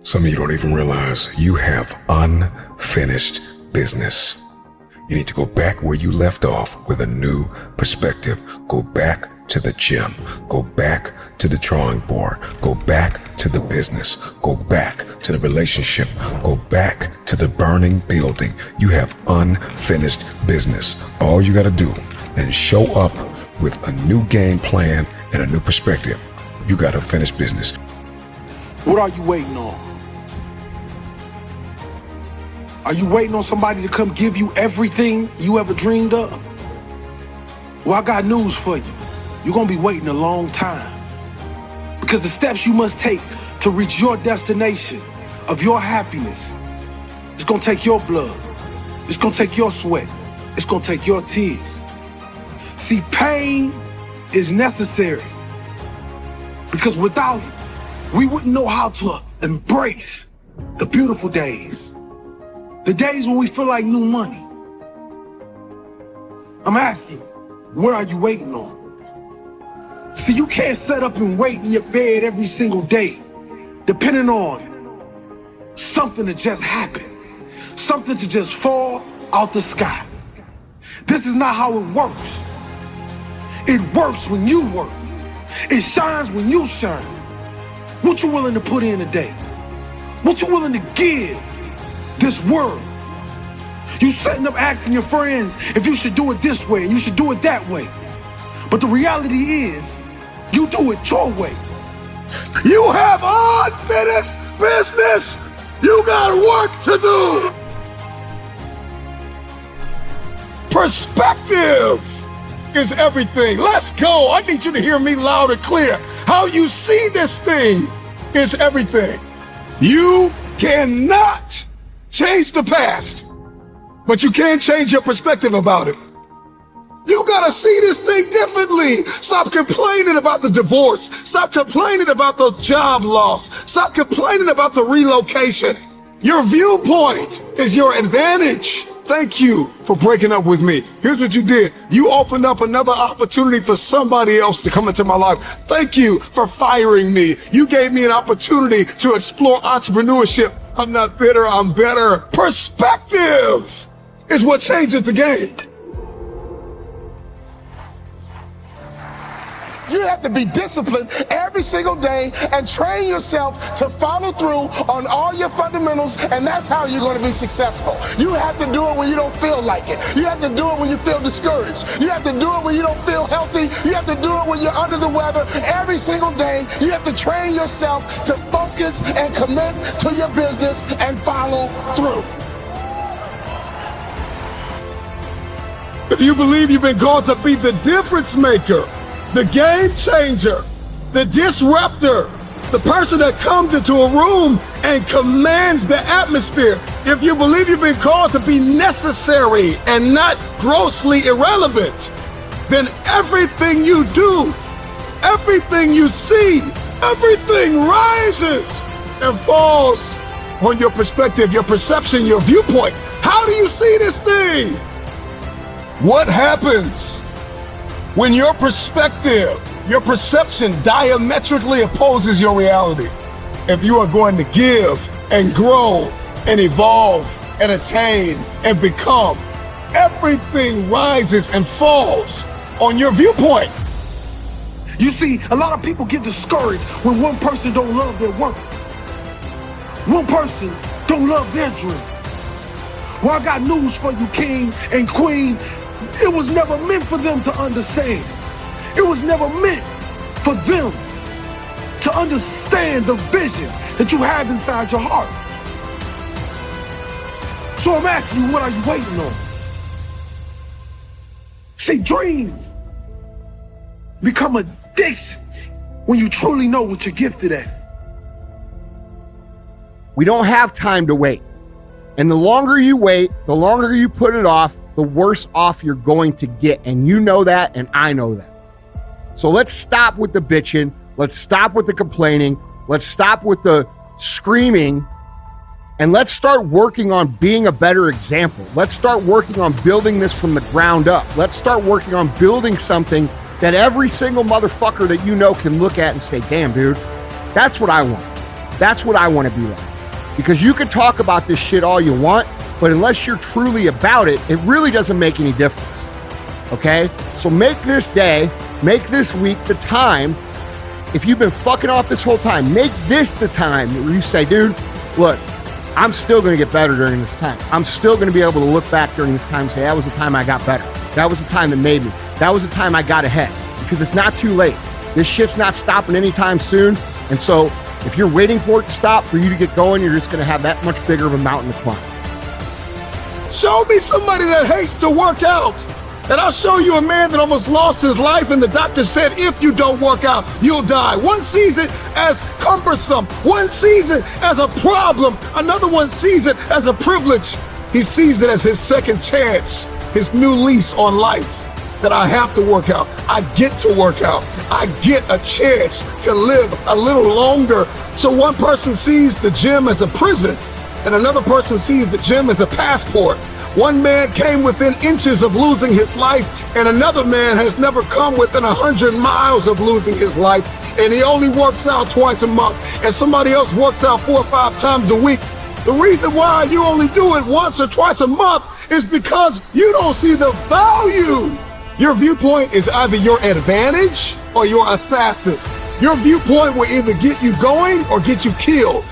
Some of you don't even realize you have unfinished business. You need to go back where you left off with a new perspective. Go back to the gym. Go back to the drawing board. Go back to the business. Go back to the relationship. Go back to the burning building. You have unfinished business. All you got to do is show up with a new game plan and a new perspective. You got to finish business. What are you waiting on? Are you waiting on somebody to come give you everything you ever dreamed of? Well, I got news for you. You're gonna be waiting a long time. Because the steps you must take to reach your destination of your happiness, it's gonna take your blood. It's gonna take your sweat. It's gonna take your tears. See, pain is necessary. Because without it, we wouldn't know how to embrace the beautiful days. The days when we feel like new money. I'm asking, what are you waiting on? See, you can't set up and wait in your bed every single day, depending on something to just happen, something to just fall out the sky. This is not how it works. It works when you work. It shines when you shine. What you willing to put in today? What you willing to give this world? You setting up asking your friends if you should do it this way and you should do it that way. But the reality is, you do it your way. You have unfinished business. You got work to do. Perspective is everything. Let's go. I need you to hear me loud and clear. How you see this thing is everything. You cannot change the past, but you can change your perspective about it. You gotta see this thing differently. Stop complaining about the divorce. Stop complaining about the job loss. Stop complaining about the relocation. Your viewpoint is your advantage. Thank you for breaking up with me. Here's what you did. You opened up another opportunity for somebody else to come into my life. Thank you for firing me. You gave me an opportunity to explore entrepreneurship. I'm not bitter, I'm better. Perspective is what changes the game. You have to be disciplined every single day and train yourself to follow through on all your fundamentals, and that's how you're going to be successful. You have to do it when you don't feel like it. You have to do it when you feel discouraged. You have to do it when you don't feel healthy. You have to do it when you're under the weather. Every single day, you have to train yourself to focus and commit to your business and follow through. If you believe you've been called to be the difference maker, the game changer, the disruptor, the person that comes into a room and commands the atmosphere. If you believe you've been called to be necessary and not grossly irrelevant, then everything you do, everything you see, everything rises and falls on your perspective, your perception, your viewpoint. How do you see this thing? What happens when your perspective, your perception diametrically opposes your reality? If you are going to give and grow and evolve and attain and become, everything rises and falls on your viewpoint. You see, a lot of people get discouraged when one person don't love their work. One person don't love their dream. Well, I got news for you, king and queen. It was never meant for them to understand. It was never meant for them to understand the vision that you have inside your heart. So I'm asking you, what are you waiting on? See, dreams become addictions when you truly know what you're gifted at. We don't have time to wait. And the longer you wait, the longer you put it off, the worse off you're going to get. And you know that, and I know that. So let's stop with the bitching. Let's stop with the complaining. Let's stop with the screaming. And let's start working on being a better example. Let's start working on building this from the ground up. Let's start working on building something that every single motherfucker that you know can look at and say, damn, dude, that's what I want. That's what I want to be like. Because you can talk about this shit all you want, but unless you're truly about it, it really doesn't make any difference. Okay? So make this day, make this week the time. If you've been fucking off this whole time, make this the time where you say, dude, look, I'm still going to get better during this time. I'm still going to be able to look back during this time and say, that was the time I got better. That was the time that made me. That was the time I got ahead. Because it's not too late. This shit's not stopping anytime soon. And so if you're waiting for it to stop, for you to get going, you're just going to have that much bigger of a mountain to climb. Show me somebody that hates to work out, and I'll show you a man that almost lost his life, and the doctor said, if you don't work out, you'll die. One sees it as cumbersome. One sees it as a problem. Another one sees it as a privilege. He sees it as his second chance, his new lease on life. That I have to work out. I get to work out. I get a chance to live a little longer. So one person sees the gym as a prison, and another person sees the gym as a passport. One man came within inches of losing his life, and another man has never come within 100 miles of losing his life, and he only works out twice a month, and somebody else works out 4 or 5 times a week. The reason why you only do it once or twice a month is because you don't see the value. Your viewpoint is either your advantage or your assassin. Your viewpoint will either get you going or get you killed.